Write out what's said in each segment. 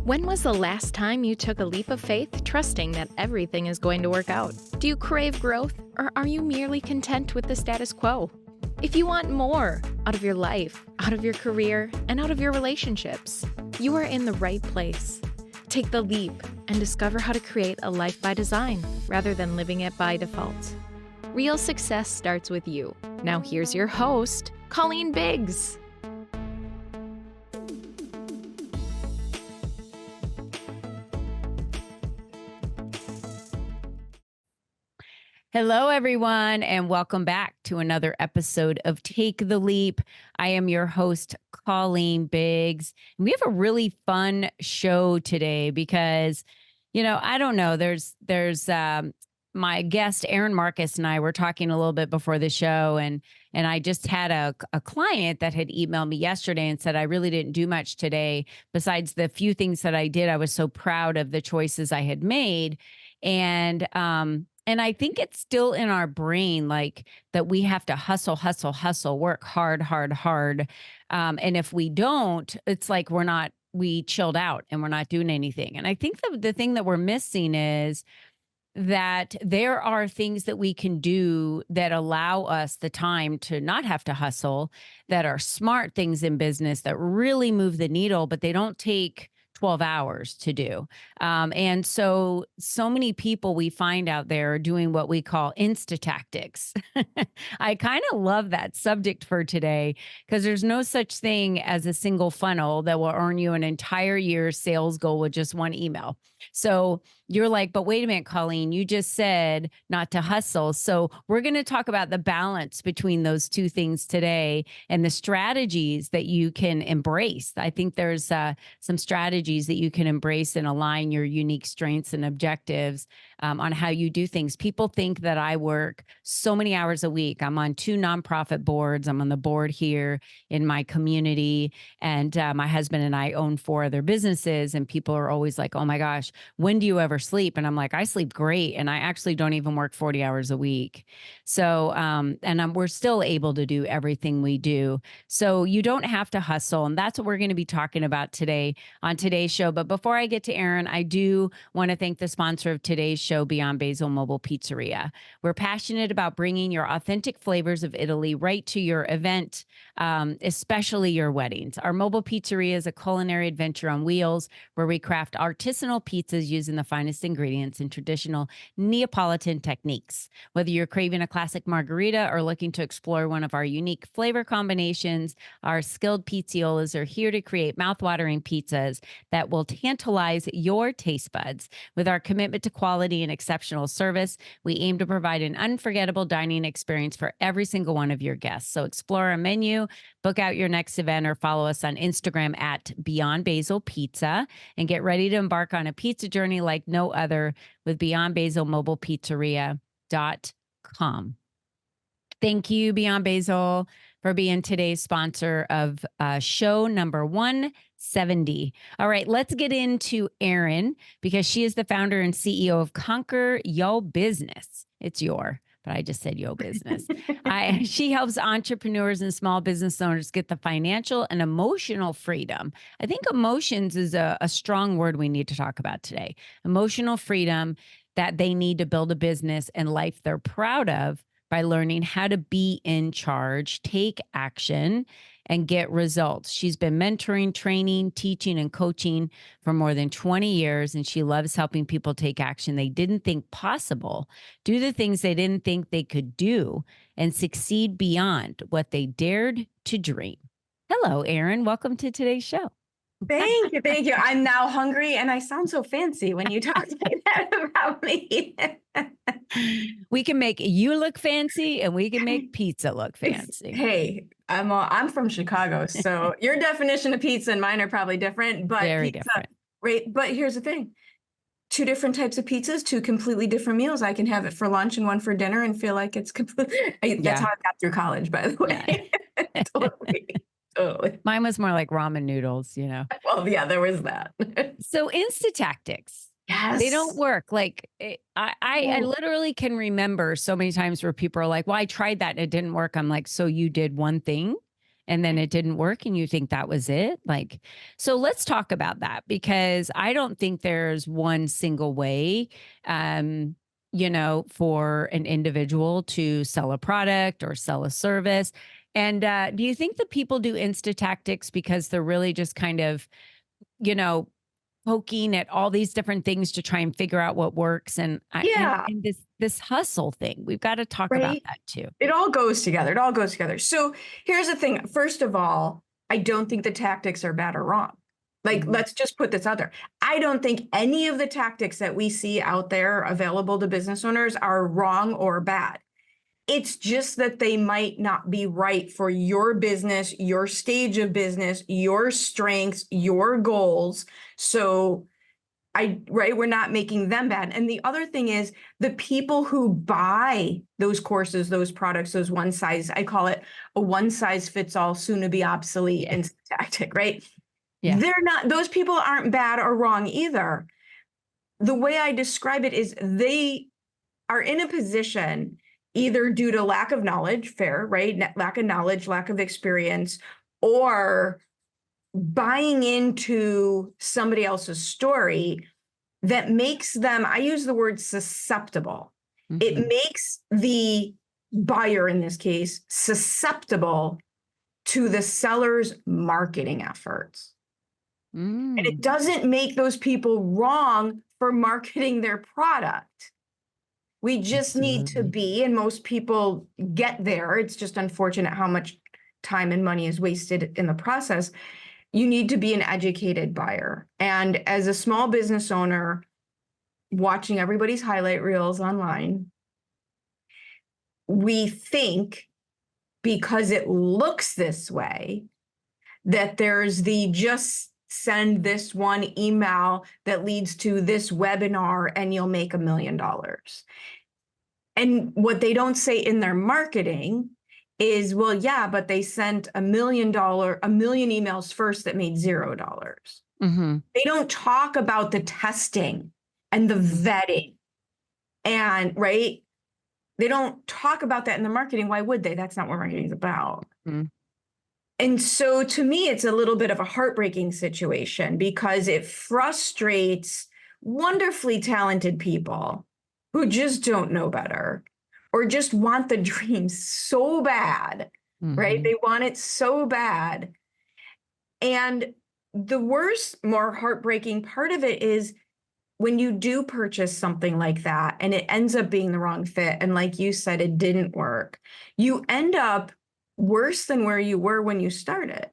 When was the last time you took a leap of faith, trusting that everything is going to work out? Do you crave growth, or are you merely content with the status quo? If you want more out of your life, out of your career, and out of your relationships, you are in the right place. Take the leap and discover how to create a life by design rather than living it by default. Real success starts with you. Now here's your host, Colleen Biggs. Hello, everyone, and welcome back to another episode of Take the Leap. I am your host, Colleen Biggs. And we have a really fun show today because, I don't know, there's my guest, Erin Marcus, and I were talking a little bit before the show, and I just had a client that had emailed me yesterday and said, I really didn't do much today. Besides the few things that I did, I was so proud of the choices I had made. And I think it's still in our brain, like that we have to hustle, work hard. And if we don't, it's like we chilled out and we're not doing anything. And I think the thing that we're missing is that there are things that we can do that allow us the time to not have to hustle, that are smart things in business that really move the needle, but they don't take 12 hours to do. And so many people we find out there are doing what we call Insta-tactics. I kind of love that subject for today because there's no such thing as a single funnel that will earn you an entire year's sales goal with just one email. So you're like, but wait a minute, Colleen, you just said not to hustle. So we're going to talk about the balance between those two things today and the strategies that you can embrace. I think there's some strategies that you can embrace and align your unique strengths and objectives on how you do things. People think that I work so many hours a week. I'm on 2 nonprofit boards. I'm on the board here in my community. And my husband and I own 4 other businesses. And people are always like, oh my gosh, when do you ever sleep? And I'm like, I sleep great. And I actually don't even work 40 hours a week. So, we're still able to do everything we do. So you don't have to hustle. And that's what we're going to be talking about today on today's show. But before I get to Erin, I do want to thank the sponsor of today's show, Beyond Basil Mobile Pizzeria. We're passionate about bringing your authentic flavors of Italy right to your event, especially your weddings. Our mobile pizzeria is a culinary adventure on wheels where we craft artisanal pizzas using the finest ingredients and traditional Neapolitan techniques. Whether you're craving a classic margarita or looking to explore one of our unique flavor combinations, our skilled pizziolas are here to create mouthwatering pizzas that will tantalize your taste buds. With our commitment to quality and exceptional service, we aim to provide an unforgettable dining experience for every single one of your guests. So explore our menu, book out your next event, or follow us on Instagram at Beyond Basil Pizza, and get ready to embark on a pizza journey like no other with Beyond Basil Mobile Pizzeria.com. Thank you, Beyond Basil, for being today's sponsor of show number 170. All right, let's get into Erin because she is the founder and CEO of Conquer Yo Business. It's but I just said yo business. She helps entrepreneurs and small business owners get the financial and emotional freedom. I think emotions is a strong word we need to talk about today. Emotional freedom that they need to build a business and life they're proud of by learning how to be in charge, take action, and get results. She's been mentoring, training, teaching, and coaching for more than 20 years, and she loves helping people take action they didn't think possible, do the things they didn't think they could do, and succeed beyond what they dared to dream. Hello, Erin. Welcome to today's show. Thank you. I'm now hungry, and I sound so fancy when you talk like that about me. We can make you look fancy, and we can make pizza look fancy. Hey, I'm from Chicago, so your definition of pizza and mine are probably different, but very different. Right? But here's the thing: 2 different types of pizzas, 2 completely different meals. I can have it for lunch and one for dinner, and feel like it's complete. That's how I got through college, by the way. Yeah. Totally. Mine was more like ramen noodles, Well, yeah, there was that. So Insta-tactics. Yes. They don't work. Like I literally can remember so many times where people are like, well, I tried that and it didn't work. I'm like, so you did one thing and then it didn't work and you think that was it. Like, so let's talk about that, because I don't think there's one single way, for an individual to sell a product or sell a service. And do you think that people do Insta-tactics because they're really just kind of, you know, poking at all these different things to try and figure out what works? And Yeah. and this hustle thing, we've got to talk about Right. that too. It all goes together. It all goes together. So here's the thing. First of all, I don't think the tactics are bad or wrong. Like, Mhm. let's just put this out there. I don't think any of the tactics that we see out there available to business owners are wrong or bad. It's just that they might not be right for your business, your stage of business, your strengths, your goals. So we're not making them bad. And the other thing is the people who buy those courses, those products, those I call it a one size fits all, soon to be obsolete tactic, right? Yeah. Those people aren't bad or wrong either. The way I describe it is they are in a position either due to lack of knowledge, fair, right? Lack of knowledge, lack of experience, or buying into somebody else's story that makes them, I use the word susceptible. It Mhm. makes the buyer in this case susceptible to the seller's marketing efforts. And it Mm. doesn't make those people wrong for marketing their product. We just need to Absolutely. be, and most people get there. It's just unfortunate how much time and money is wasted in the process. You need to be an educated buyer. And as a small business owner, watching everybody's highlight reels online, we think because it looks this way, that there's the just send this one email that leads to this webinar and you'll make $1 million. And what they don't say in their marketing is, well, yeah, but they sent $1 million emails first that made $0. Mm-hmm. They don't talk about the testing and the vetting and right. They don't talk about that in the marketing. Why would they? That's not what marketing is about. Mm-hmm. And so to me, it's a little bit of a heartbreaking situation because it frustrates wonderfully talented people who just don't know better or just want the dream so bad, right? Mm-hmm. They want it so bad. And the worst, more heartbreaking part of it is when you do purchase something like that and it ends up being the wrong fit, and like you said, it didn't work, you end up worse than where you were when you started.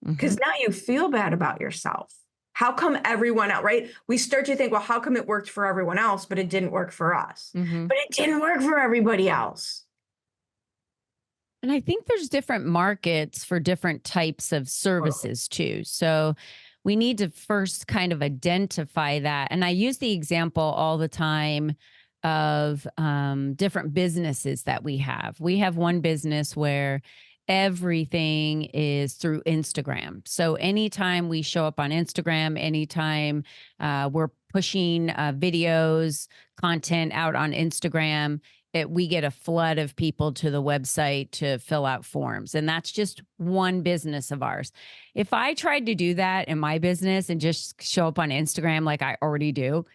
Because Mm-hmm. now you feel bad about yourself. How come everyone else, right? We start to think, well, how come it worked for everyone else, but it didn't work for us? Mm-hmm. But it didn't work for everybody else. And I think there's different markets for different types of services too. So we need to first kind of identify that. And I use the example all the time of different businesses that we have. We have one business where everything is through Instagram. So anytime we show up on Instagram, anytime we're pushing videos, content out on Instagram, we get a flood of people to the website to fill out forms. And that's just one business of ours. If I tried to do that in my business and just show up on Instagram like I already do,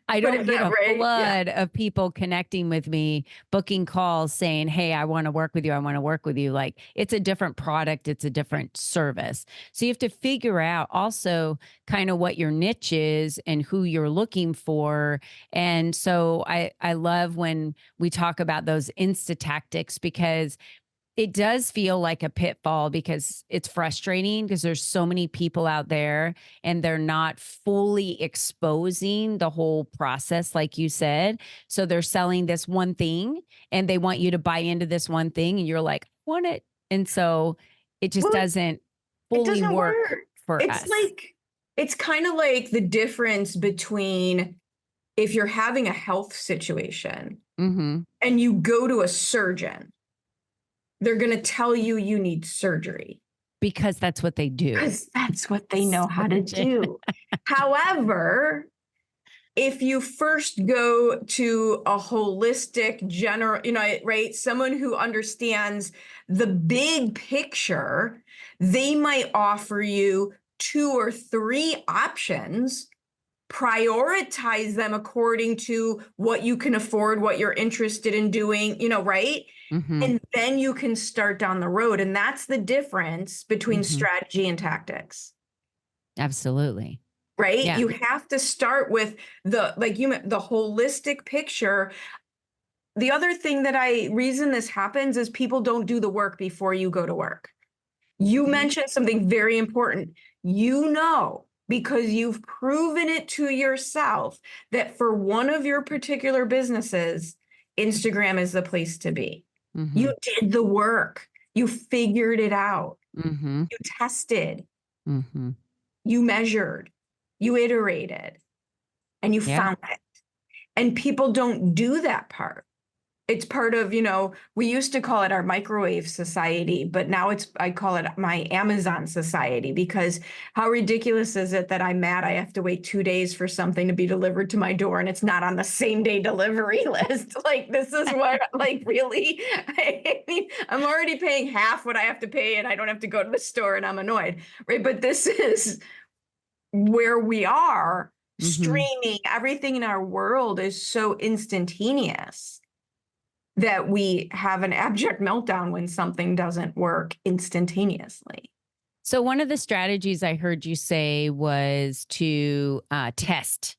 I don't get a flood of people connecting with me, booking calls saying, hey, I want to work with you. I want to work with you. Like, it's a different product. It's a different service. So you have to figure out also kind of what your niche is and who you're looking for. And so I love when we talk about those Insta-tactics, because it does feel like a pitfall, because it's frustrating because there's so many people out there and they're not fully exposing the whole process, like you said. So they're selling this one thing and they want you to buy into this one thing and you're like, I want it. And so it just doesn't fully work for us. It's kind of like the difference between if you're having a health situation and you go to a surgeon, they're going to tell you you need surgery. Because that's what they do. Because that's what they know how to do. However, if you first go to a holistic general, right, someone who understands the big picture, they might offer you 2 or 3 options, prioritize them according to what you can afford, what you're interested in doing, right? Mm-hmm. And then you can start down the road. And that's the difference between strategy and tactics. Absolutely. Right? Yeah. You have to start with the holistic picture. The other thing reason this happens is people don't do the work before you go to work. You mentioned something very important. Because you've proven it to yourself that for one of your particular businesses, Instagram is the place to be. You did the work. You figured it out. You tested. You measured. You iterated. And you found it. And people don't do that part. It's part of, we used to call it our microwave society, but now I call it my Amazon society, because how ridiculous is it that I'm mad I have to wait 2 days for something to be delivered to my door and it's not on the same day delivery list? Like, this is what, like, really? I mean, I'm already paying half what I have to pay and I don't have to go to the store and I'm annoyed, right? But this is where we are. Streaming, everything in our world is so instantaneous that we have an abject meltdown when something doesn't work instantaneously. So one of the strategies I heard you say was to test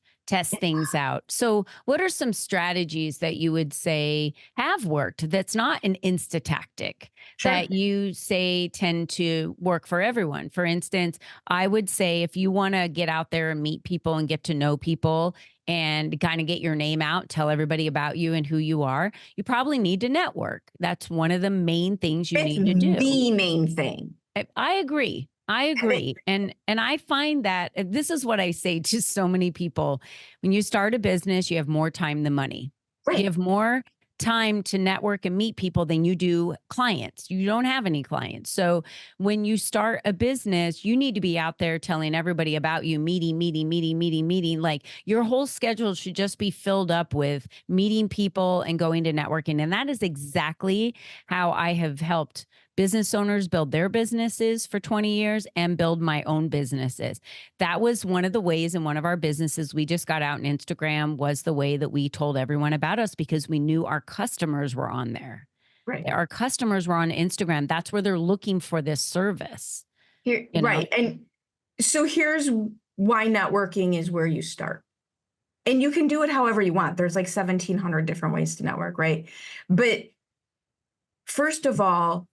things out. So what are some strategies that you would say have worked that's not an Insta-tactic that you say tend to work for everyone? For instance, I would say if you want to get out there and meet people and get to know people and kind of get your name out, tell everybody about you and who you are, you probably need to network. That's one of the main things you need to do. The main thing. I agree. And I find that this is what I say to so many people. When you start a business, you have more time than money. Right. You have more time to network and meet people than you do clients. You don't have any clients. So when you start a business, you need to be out there telling everybody about you, meeting. Like, your whole schedule should just be filled up with meeting people and going to networking. And that is exactly how I have helped business owners build their businesses for 20 years and build my own businesses. That was one of the ways in one of our businesses we just got out on Instagram, was the way that we told everyone about us, because we knew our customers were on there. Right. Our customers were on Instagram. That's where they're looking for this service. Right. And so here's why networking is where you start. And you can do it however you want. There's like 1,700 different ways to network, right? But first of all,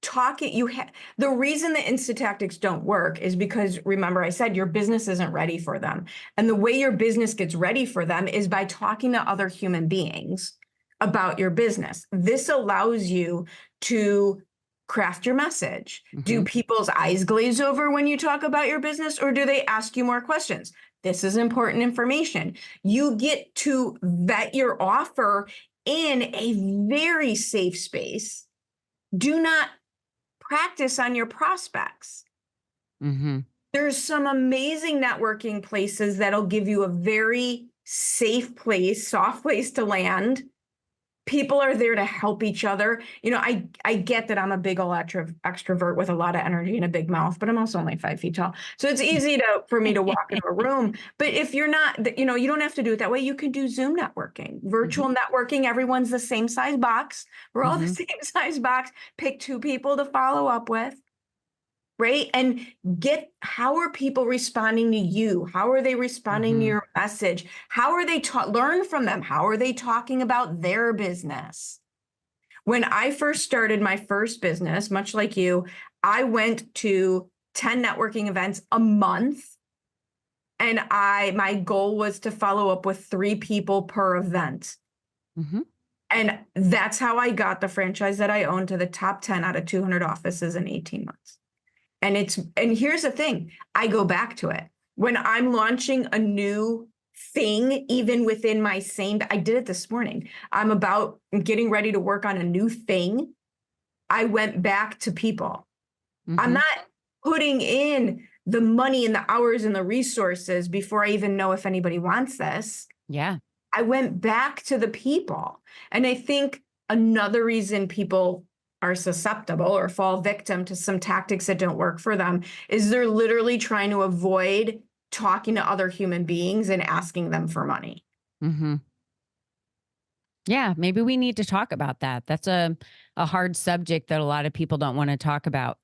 the reason the Insta-tactics don't work is because, remember, I said your business isn't ready for them. And the way your business gets ready for them is by talking to other human beings about your business. This allows you to craft your message. Do people's eyes glaze over when you talk about your business, or do they ask you more questions? This is important information. You get to vet your offer in a very safe space. Do not practice on your prospects. There's some amazing networking places that'll give you a very safe place, soft place to land. People are there to help each other. I get that I'm a big old extrovert with a lot of energy and a big mouth, but I'm also only 5 feet tall. So it's easy for me to walk into a room. But if you're not, you don't have to do it that way. You can do Zoom networking, virtual networking. Everyone's the same size box. We're all the same size box. Pick 2 people to follow up with. Right. And how are people responding to you? How are they responding to your message? How are they learn from them? How are they talking about their business? When I first started my first business, much like you, I went to 10 networking events a month. And my goal was to follow up with 3 people per event. And that's how I got the franchise that I own to the top 10 out of 200 offices in 18 months. And here's the thing, I go back to it. When I'm launching a new thing, even within I did it this morning. I'm getting ready to work on a new thing. I went back to people. I'm not putting in the money and the hours and the resources before I even know if anybody wants this. Yeah. I went back to the people. And I think another reason people are susceptible or fall victim to some tactics that don't work for them is they're literally trying to avoid talking to other human beings and asking them for money. Mm-hmm. Yeah, maybe we need to talk about that. That's a hard subject that a lot of people don't want to talk about.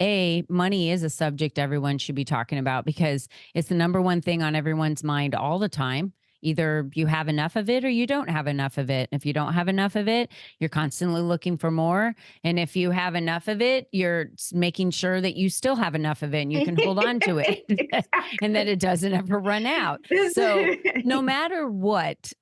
Money is a subject everyone should be talking about because it's the number one thing on everyone's mind all the time. Either you have enough of it or you don't have enough of it. And if you don't have enough of it, you're constantly looking for more. And if you have enough of it, you're making sure that you still have enough of it and you can hold on to it and that it doesn't ever run out. So no matter what,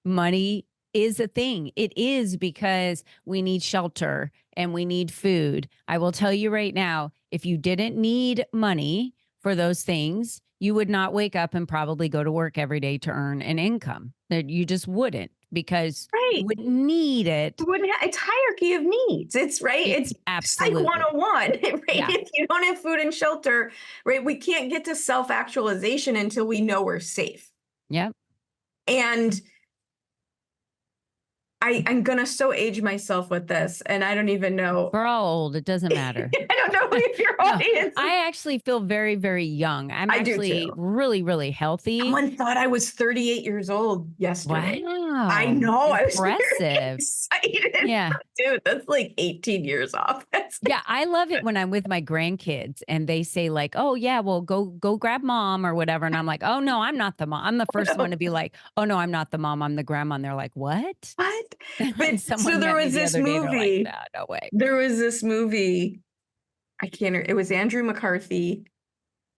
money is a thing. It is because we need shelter and we need food. I will tell you right now, if you didn't need money for those things, you would not wake up and probably go to work every day to earn an income. That you just wouldn't because you wouldn't need it. It's hierarchy of needs. It's right. It's absolutely like 101, right? Yeah. If you don't have food and shelter, right, we can't get to self-actualization until we know we're safe. Yep. And I'm going to so age myself with this, and I don't even know. We're all old. It doesn't matter. I don't know if your audience. I actually feel very, very young. I'm actually really, really healthy. Someone thought I was 38 years old yesterday. Wow. I know. Impressive. I was very excited. Yeah. Dude, that's like 18 years off. Yeah. I love it when I'm with my grandkids and they say like, oh yeah, well go grab mom or whatever. And I'm like, oh no, I'm not the mom. I'm the first one to be like, oh no, I'm not the mom. I'm the grandma. And they're like, what? What? But so there was this movie. Like, no way. There was this movie. It was Andrew McCarthy,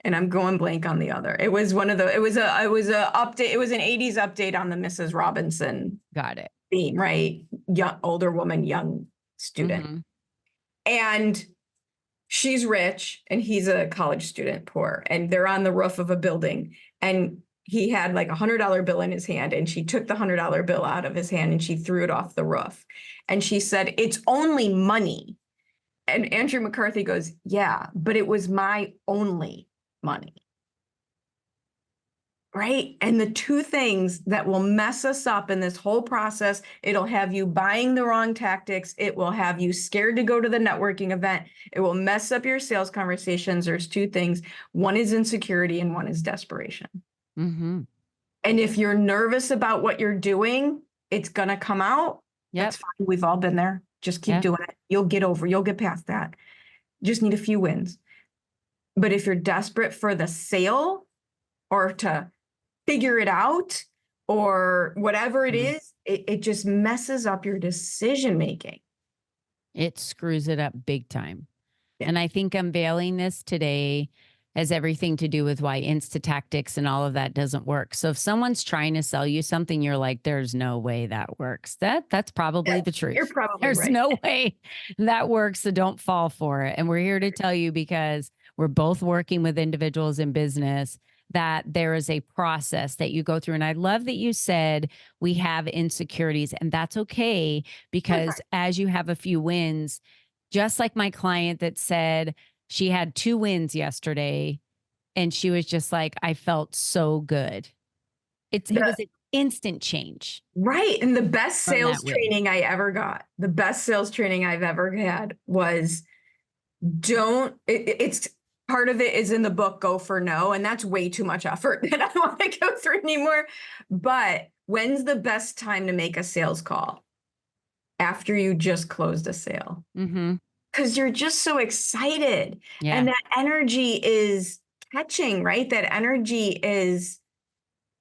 and I'm going blank on the other. It was one of the. It was a update. It was an 80s update on the Mrs. Robinson. Got it. Theme, right? Young, older woman, young student, and she's rich, and he's a college student, poor, and they're on the roof of a building, and he had like $100 bill in his hand, and she took the $100 bill out of his hand and she threw it off the roof. And she said, "It's only money." And Andrew McCarthy goes, "Yeah, but it was my only money." Right? And the two things that will mess us up in this whole process, it'll have you buying the wrong tactics. It will have you scared to go to the networking event. It will mess up your sales conversations. There's two things. One is insecurity and one is desperation. Mm-hmm. And if you're nervous about what you're doing, it's going to come out. Yep. That's fine. We've all been there. Just keep doing it. You'll get past that. Just need a few wins. But if you're desperate for the sale or to figure it out or whatever it is, it just messes up your decision making. It screws it up big time. Yeah. And I think unveiling this today has everything to do with why Insta-tactics and all of that doesn't work. So if someone's trying to sell you something, you're like, there's no way that works. That's probably the truth. You're probably There's right. no way that works. So don't fall for it. And we're here to tell you because we're both working with individuals in business that there is a process that you go through. And I love that you said we have insecurities, and that's okay because as you have a few wins, just like my client that said, she had 2 wins yesterday and she was just like, I felt so good. It was an instant change. Right. And the best sales training I ever got, the best sales training I've ever had was it's part of it is in the book, Go for No. And that's way too much effort that I want to go through anymore. But when's the best time to make a sales call? After you just closed a sale. Mm-hmm. Because you're just so excited. Yeah. And that energy is catching, right? That energy is,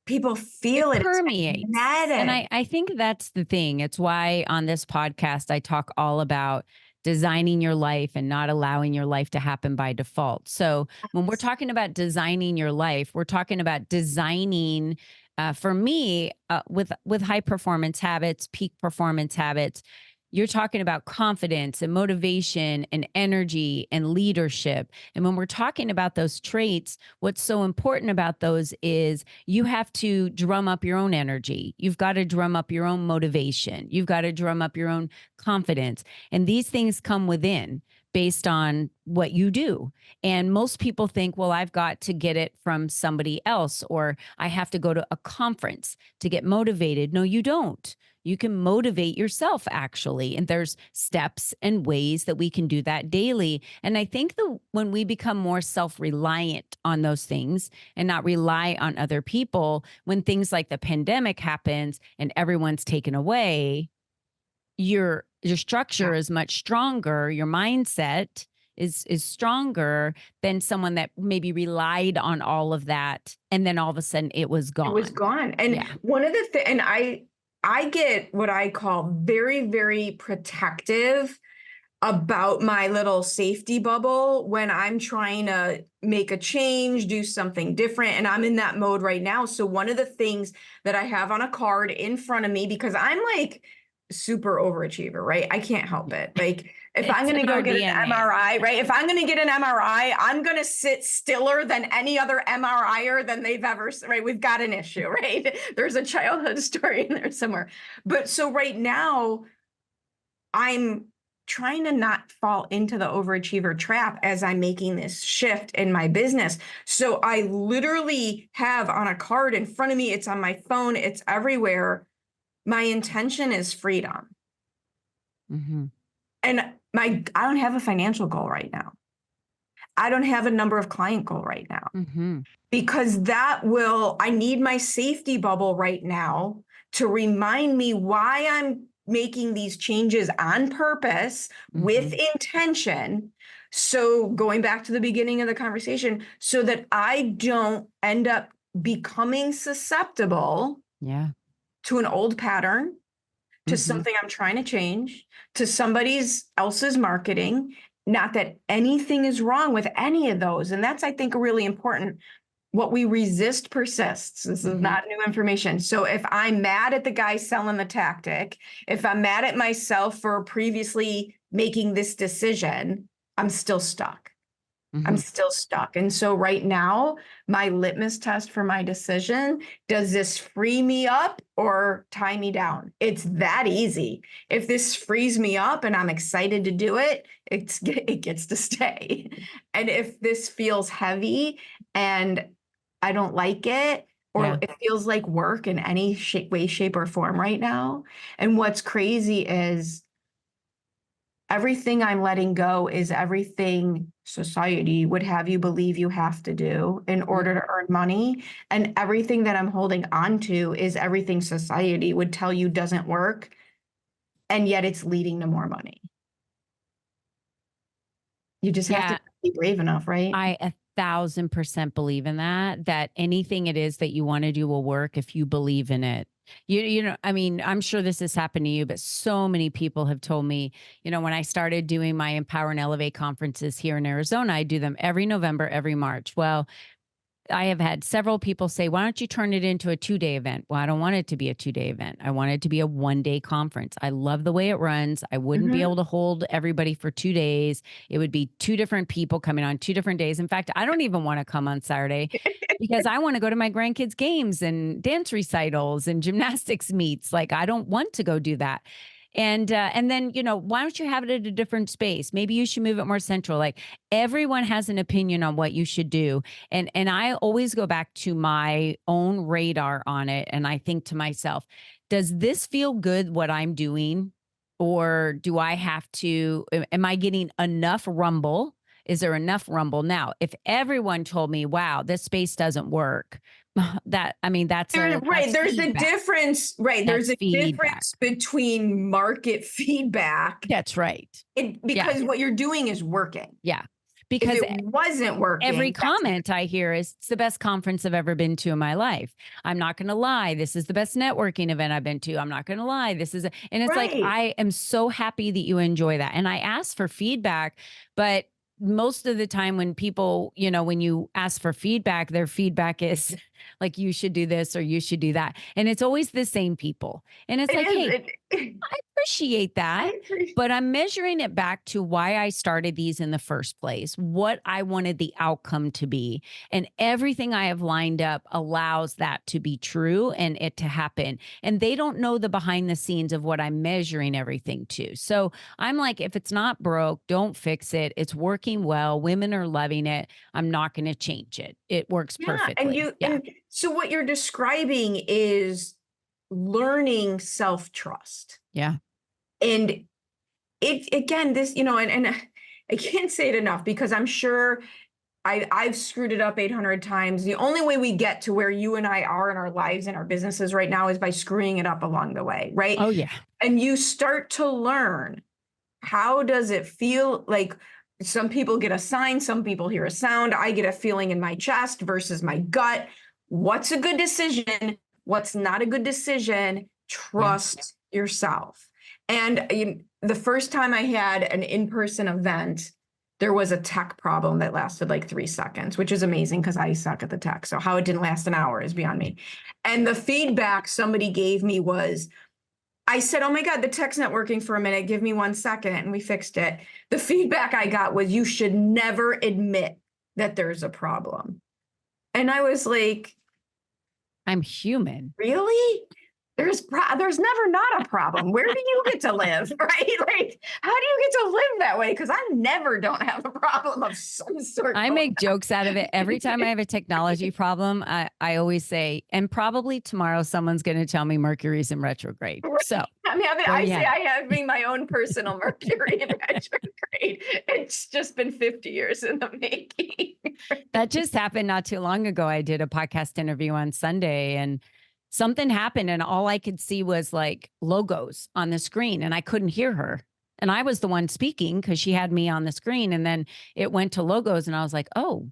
people feel it. Permeates. And I think that's the thing. It's why on this podcast, I talk all about designing your life and not allowing your life to happen by default. So when we're talking about designing your life, we're talking about designing, for me, with high performance habits, peak performance habits. You're talking about confidence and motivation and energy and leadership. And when we're talking about those traits, what's so important about those is you have to drum up your own energy. You've got to drum up your own motivation. You've got to drum up your own confidence. And these things come within based on what you do. And most people think, well, I've got to get it from somebody else, or I have to go to a conference to get motivated. No, you don't. You can motivate yourself, actually. And there's steps and ways that we can do that daily. And I think when we become more self-reliant on those things and not rely on other people, when things like the pandemic happens and everyone's taken away, your structure is much stronger. Your mindset is stronger than someone that maybe relied on all of that, and then all of a sudden it was gone. It was gone. And one of the things, and I get what I call very, very protective about my little safety bubble when I'm trying to make a change, do something different. And I'm in that mode right now. So one of the things that I have on a card in front of me, because I'm like super overachiever, right? I can't help it. Like if I'm going to go get an MRI, right? If I'm going to get an MRI, I'm going to sit stiller than any other MRIer than they've ever, right? We've got an issue, right? There's a childhood story in there somewhere. But so right now I'm trying to not fall into the overachiever trap as I'm making this shift in my business. So I literally have on a card in front of me, it's on my phone, it's everywhere. My intention is freedom. Mm-hmm. And I don't have a financial goal right now. I don't have a number of client goal right now, because I need my safety bubble right now to remind me why I'm making these changes on purpose with intention. So going back to the beginning of the conversation, so that I don't end up becoming susceptible to an old pattern, to something I'm trying to change, to somebody else's marketing. Not that anything is wrong with any of those. And that's, I think, really important. What we resist persists. This is not new information. So if I'm mad at the guy selling the tactic, if I'm mad at myself for previously making this decision, I'm still stuck. I'm still stuck. And so right now, my litmus test for my decision, does this free me up or tie me down? It's that easy. If this frees me up and I'm excited to do it, it gets to stay. And if this feels heavy and I don't like it, or it feels like work in any way, shape, or form right now. And what's crazy is everything I'm letting go is everything society would have you believe you have to do in order to earn money. And everything that I'm holding on to is everything society would tell you doesn't work. And yet it's leading to more money. You just have to be brave enough, right? I 1,000% believe in that anything it is that you want to do will work if you believe in it. You know, I mean, I'm sure this has happened to you, but so many people have told me, you know, when I started doing my Empower and Elevate conferences here in Arizona, I do them every November, every March. Well, I have had several people say, why don't you turn it into a 2-day event? Well, I don't want it to be a 2-day event. I want it to be a 1-day conference. I love the way it runs. I wouldn't be able to hold everybody for 2 days. It would be 2 different people coming on 2 different days. In fact, I don't even want to come on Saturday because I want to go to my grandkids' games and dance recitals and gymnastics meets. Like, I don't want to go do that. And then, you know, why don't you have it at a different space? Maybe you should move it more central. Like, everyone has an opinion on what you should do. And I always go back to my own radar on it. And I think to myself, does this feel good, what I'm doing? Or do I have to, am I getting enough rumble? Is there enough rumble? Now, if everyone told me, wow, this space doesn't work, that's right. There's a difference, right? There's a difference between market feedback. That's right. Because what you're doing is working. Yeah. Because if it wasn't working. Every comment I hear is, it's the best conference I've ever been to in my life. I'm not going to lie. This is the best networking event I've been to. I'm not going to lie. And it's like, I am so happy that you enjoy that. And I ask for feedback, but most of the time when people, you know, when you ask for feedback, their feedback is, Like you should do this or you should do that. And it's always the same people. And it's It like, is, hey, I appreciate that, but I'm measuring it back to why I started these in the first place, what I wanted the outcome to be. And everything I have lined up allows that to be true and it to happen. And they don't know the behind the scenes of what I'm measuring everything to. So I'm like, if it's not broke, don't fix it. It's working well. Women are loving it. I'm not going to change it. It works perfectly. And so what you're describing is learning self-trust. Yeah. And it again, this, and I can't say it enough because I'm sure I've screwed it up 800 times. The only way we get to where you and I are in our lives and our businesses right now is by screwing it up along the way, right? Oh, yeah. And you start to learn, how does it feel? Like some people get a sign, some people hear a sound. I get a feeling in my chest versus my gut. What's a good decision? What's not a good decision? Trust yourself. And the first time I had an in-person event, there was a tech problem that lasted like 3 seconds, which is amazing because I suck at the tech. So how it didn't last an hour is beyond me. And the feedback somebody gave me was, I said, oh my God, the tech's not working for a minute. Give me 1 second. And we fixed it. The feedback I got was, you should never admit that there's a problem. And I was like, I'm human. Really? There's never not a problem. Where do you get to live, right? Like, how do you get to live that way? Because I never don't have a problem of some sort. I make jokes out of it. Every time I have a technology problem, I always say, and probably tomorrow someone's going to tell me Mercury's in retrograde. So I say I have my own personal Mercury in retrograde. It's just been 50 years in the making. That just happened not too long ago. I did a podcast interview on Sunday and something happened and all I could see was like logos on the screen and I couldn't hear her. And I was the one speaking because she had me on the screen and then it went to logos and I was like, oh,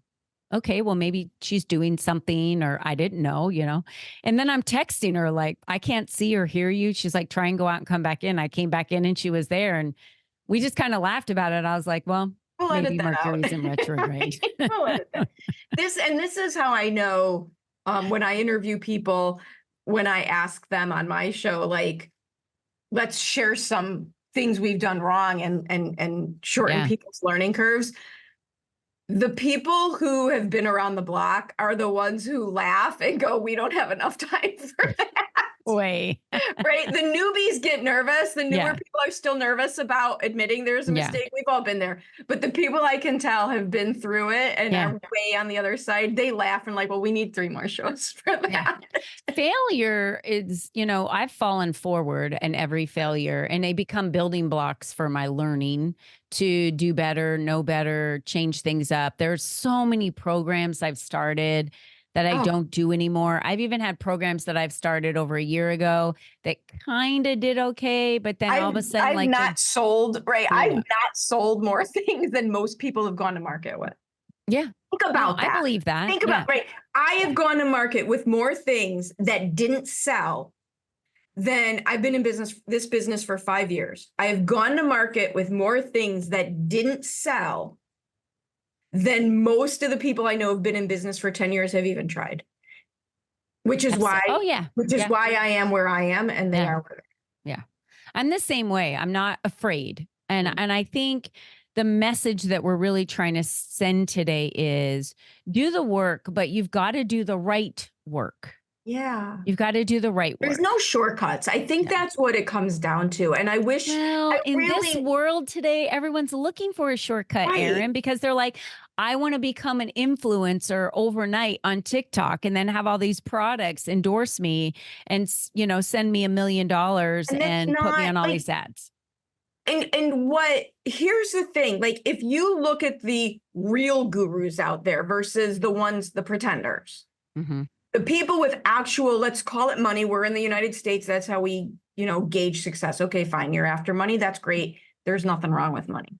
okay, well, maybe she's doing something or I didn't know, And then I'm texting her like, I can't see or hear you. She's like, try and go out and come back in. I came back in and she was there and we just kind of laughed about it. I was like, well, maybe Mercury's in retrograde. This is how I know when I interview people, when I ask them on my show, like, let's share some things we've done wrong and shorten people's learning curves. The people who have been around the block are the ones who laugh and go, we don't have enough time for that. Way. Right? The newbies get nervous. The newer people are still nervous about admitting there's a mistake. We've all been there. But the people I can tell have been through it and are way on the other side. They laugh and like, well, we need 3 more shows for that. Failure is, I've fallen forward in every failure and they become building blocks for my learning to do better, know better, change things up. There's so many programs I've started that I don't do anymore. I've even had programs that I've started over a year ago that kind of did okay, but then all of a sudden, I've not sold more things than most people have gone to market with. Yeah. Think about that. I believe that. Think about, right? I have gone to market with more things that didn't sell than I've been in this business for 5 years. I have gone to market with more things that didn't sell than most of the people I know have been in business for 10 years have even tried. Which is why I am where I am and they are where they are. Yeah. I'm the same way. I'm not afraid. And I think the message that we're really trying to send today is do the work, but you've got to do the right work. Yeah. You've got to do the right work. There's no shortcuts. I think that's what it comes down to. And I wish this world today, everyone's looking for a shortcut, Erin, because they're like, I want to become an influencer overnight on TikTok and then have all these products endorse me and, send me $1 million and put me on all these ads. And here's the thing, like, if you look at the real gurus out there versus the pretenders, the people with actual, let's call it money. We're in the United States. That's how we, gauge success. Okay, fine. You're after money. That's great. There's nothing wrong with money.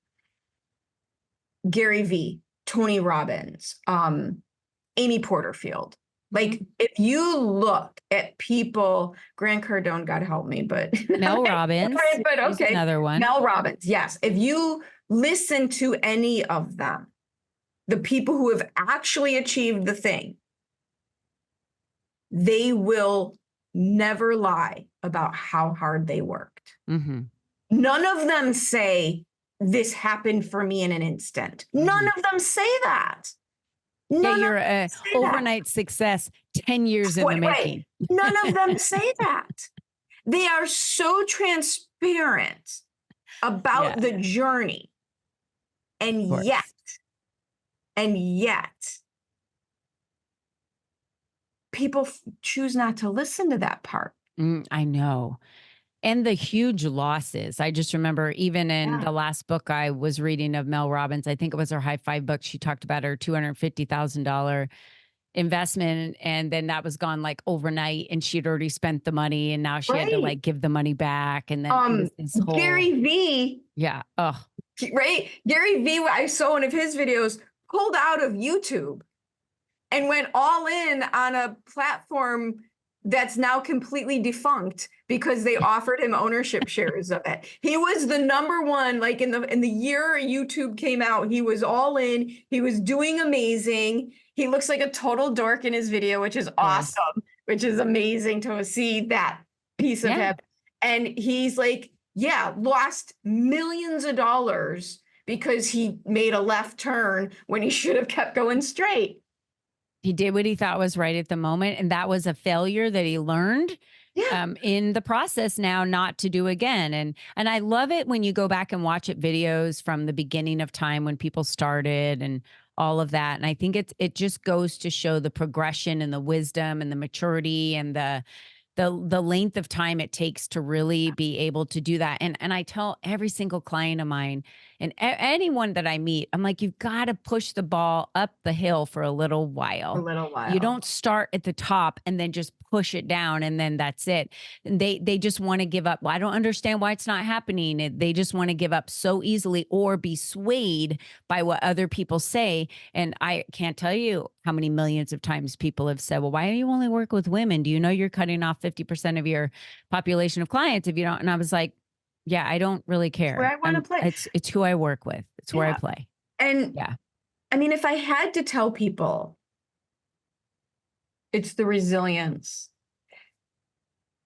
Gary Vee, Tony Robbins, Amy Porterfield. Like, if you look at people, Grant Cardone, God help me, but Mel Robbins, but okay, another one. Mel Robbins, yes. If you listen to any of them, the people who have actually achieved the thing, they will never lie about how hard they worked. Mm-hmm. None of them say, this happened for me in an instant. None of them say that. Yeah, you're a overnight success, 10 years in the making. None of them say that. They are so transparent about the journey. And yet, people choose not to listen to that part. I know. And the huge losses. I just remember even in the last book I was reading of Mel Robbins, I think it was her High Five book. She talked about her $250,000 investment. And then that was gone like overnight and she'd already spent the money and now she had to like give the money back. And then it was this whole, Gary V. Yeah. Oh, right. Gary V. I saw one of his videos, pulled out of YouTube and went all in on a platform that's now completely defunct because they offered him ownership shares of it. He was the number one, like in the year YouTube came out, he was all in. He was doing amazing. He looks like a total dork in his video, which is awesome, which is amazing to see that piece of him. And he's like, lost millions of dollars because he made a left turn when he should have kept going straight. He did what he thought was right at the moment. And that was a failure that he learned in the process now not to do again. And I love it when you go back and watch it videos from the beginning of time when people started and all of that. And I think it just goes to show the progression and the wisdom and the maturity and the length of time it takes to really be able to do that. And I tell every single client of mine and anyone that I meet, I'm like, you've got to push the ball up the hill for a little while. You don't start at the top and then just push it down and then that's it. And they just want to give up. Well, I don't understand why it's not happening. They just want to give up so easily or be swayed by what other people say. And I can't tell you how many millions of times people have said, well, why do you only work with women? Do you know you're cutting off 50% of your population of clients if you don't? And I was like, yeah, I don't really care. Where I want to play. It's who I work with. It's where I play. And I mean, if I had to tell people, it's the resilience.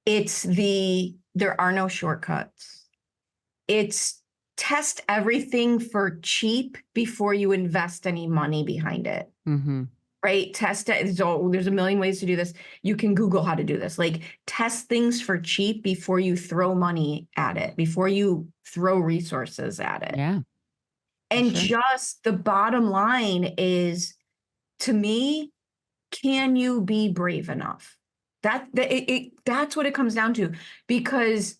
It's there are no shortcuts. It's test everything for cheap before you invest any money behind it. Right? Test it. So there's a million ways to do this. You can Google how to do this. Like test things for cheap before you throw money at it, before you throw resources at it. Yeah. And just the bottom line is, to me, can you be brave enough? That's what it comes down to, because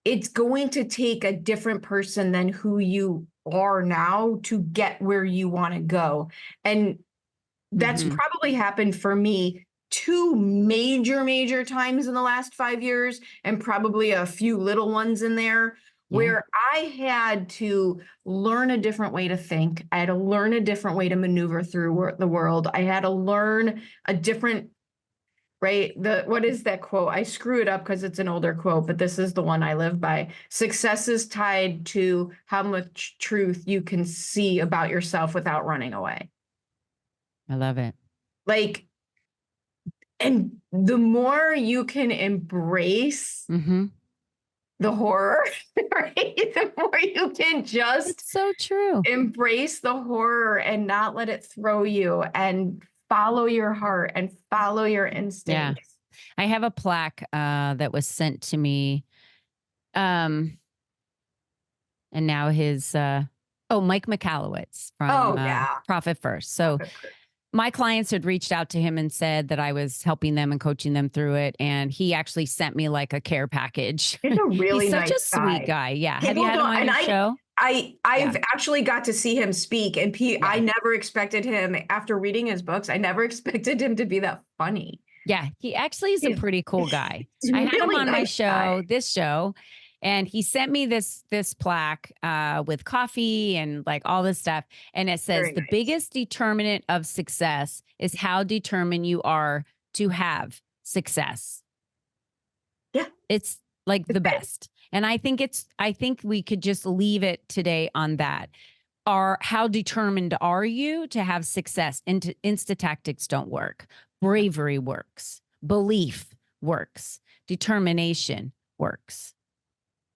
it's going to take a different person than who you are now to get where you want to go. And that's probably happened for me 2 major times in the last 5 years, and probably a few little ones in there where I had to learn a different way to think. I had to learn a different way to maneuver through the world. I had to learn a different, what is that quote? I screw it up because it's an older quote, but this is the one I live by. Success is tied to how much truth you can see about yourself without running away. I love it. And the more you can embrace the horror, the more you can just it's so true. Embrace the horror and not let it throw you, and follow your heart and follow your instincts. Yeah. I have a plaque that was sent to me. And now his Mike Michalowicz from Profit First. So my clients had reached out to him and said that I was helping them and coaching them through it. And he actually sent me like a care package. He's a really nice such a sweet guy. Yeah. Have you had him on your show? I've actually got to see him speak, and I never expected him, after reading his books, I never expected him to be that funny. Yeah. He actually is a pretty cool guy. I had him on my show, this show. And he sent me this plaque with coffee and like all this stuff. And it says, the biggest determinant of success is how determined you are to have success. Yeah. It's like the best. And I think we could just leave it today on that. How determined are you to have success? Insta-tactics don't work. Bravery works. Belief works. Determination works.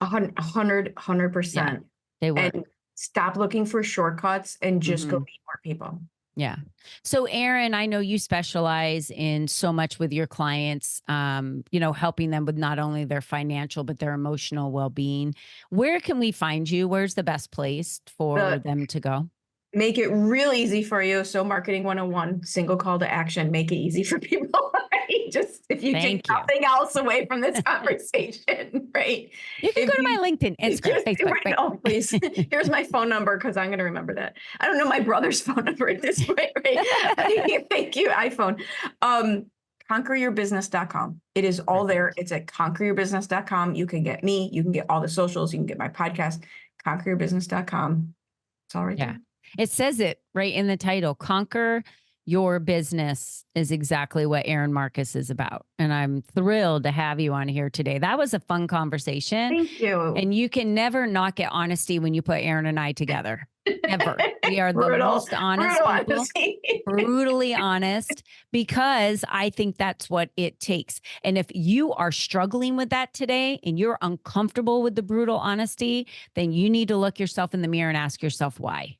100%. They work. And stop looking for shortcuts and just go meet more people. Yeah. So Erin, I know you specialize in so much with your clients, helping them with not only their financial, but their emotional well-being. Where can we find you? Where's the best place for them to go? Make it real easy for you. So Marketing 101, single call to action, make it easy for people. Right? Just if you take nothing else away from this conversation, right? You can go to my LinkedIn, Instagram, Facebook. Right, oh, please. Here's my phone number because I'm going to remember that. I don't know my brother's phone number at this point, right? Thank you, iPhone. Conqueryourbusiness.com. It is all there. It's at conqueryourbusiness.com. You can get me. You can get all the socials. You can get my podcast, conqueryourbusiness.com. It's all right there. It says it right in the title. Conquer Your Business is exactly what Erin Marcus is about. And I'm thrilled to have you on here today. That was a fun conversation. Thank you. And you can never not get honesty when you put Erin and I together. Ever. We are the most honest people. Brutally honest, because I think that's what it takes. And if you are struggling with that today and you're uncomfortable with the brutal honesty, then you need to look yourself in the mirror and ask yourself why.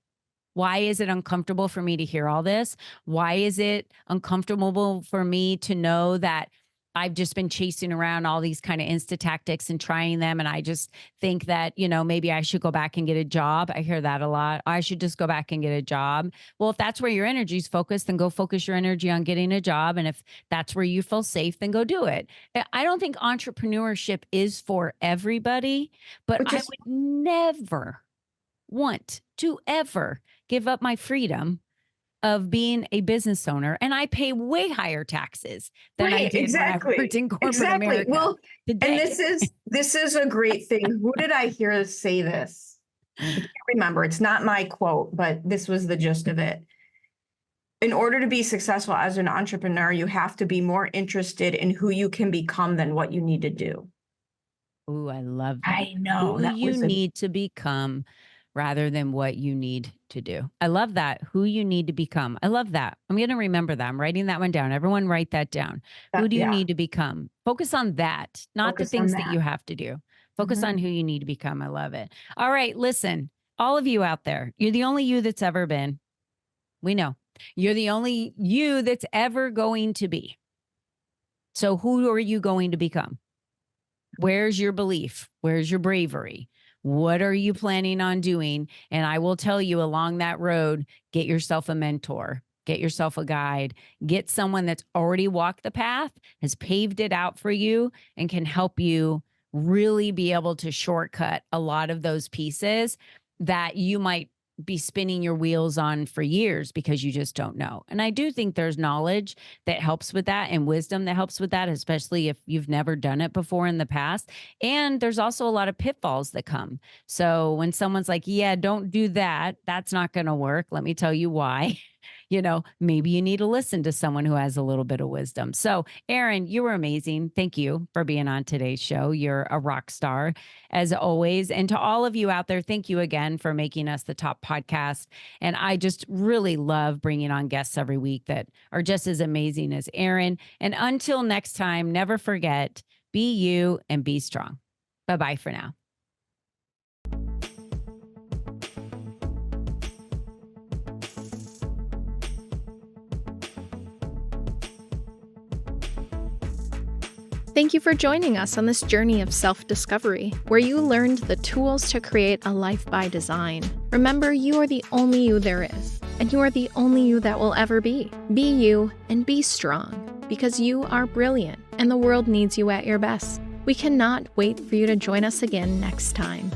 Why is it uncomfortable for me to hear all this? Why is it uncomfortable for me to know that I've just been chasing around all these kind of Insta-tactics and trying them? And I just think that, maybe I should go back and get a job. I hear that a lot. I should just go back and get a job. Well, if that's where your energy is focused, then go focus your energy on getting a job. And if that's where you feel safe, then go do it. I don't think entrepreneurship is for everybody, but I would never want to ever give up my freedom of being a business owner. And I pay way higher taxes than I did when I worked in corporate America. Well, today. And this is a great thing. Who did I hear say this? I can't remember. It's not my quote, but this was the gist of it. In order to be successful as an entrepreneur, you have to be more interested in who you can become than what you need to do. Ooh, I love that. I know. Who you need to become rather than what you need to do. I love that. Who you need to become. I love that. I'm going to remember that. I'm writing that one down. Everyone write that down. Who do you need to become? Focus on that, not the things that you have to do. Focus on who you need to become. I love it. All right. Listen, all of you out there, you're the only you that's ever been. We know. You're the only you that's ever going to be. So who are you going to become? Where's your belief? Where's your bravery? What are you planning on doing? And I will tell you, along that road, get yourself a mentor, get yourself a guide, get someone that's already walked the path, has paved it out for you, and can help you really be able to shortcut a lot of those pieces that you might be spinning your wheels on for years because you just don't know. And I do think there's knowledge that helps with that and wisdom that helps with that, especially if you've never done it before in the past. And there's also a lot of pitfalls that come. So when someone's like, yeah, don't do that, that's not going to work. Let me tell you why. Maybe you need to listen to someone who has a little bit of wisdom. So Erin, you were amazing. Thank you for being on today's show. You're a rock star as always. And to all of you out there, thank you again for making us the top podcast. And I just really love bringing on guests every week that are just as amazing as Erin. And until next time, never forget, be you and be strong. Bye-bye for now. Thank you for joining us on this journey of self-discovery, where you learned the tools to create a life by design. Remember, you are the only you there is, and you are the only you that will ever be. Be you and be strong, because you are brilliant, and the world needs you at your best. We cannot wait for you to join us again next time.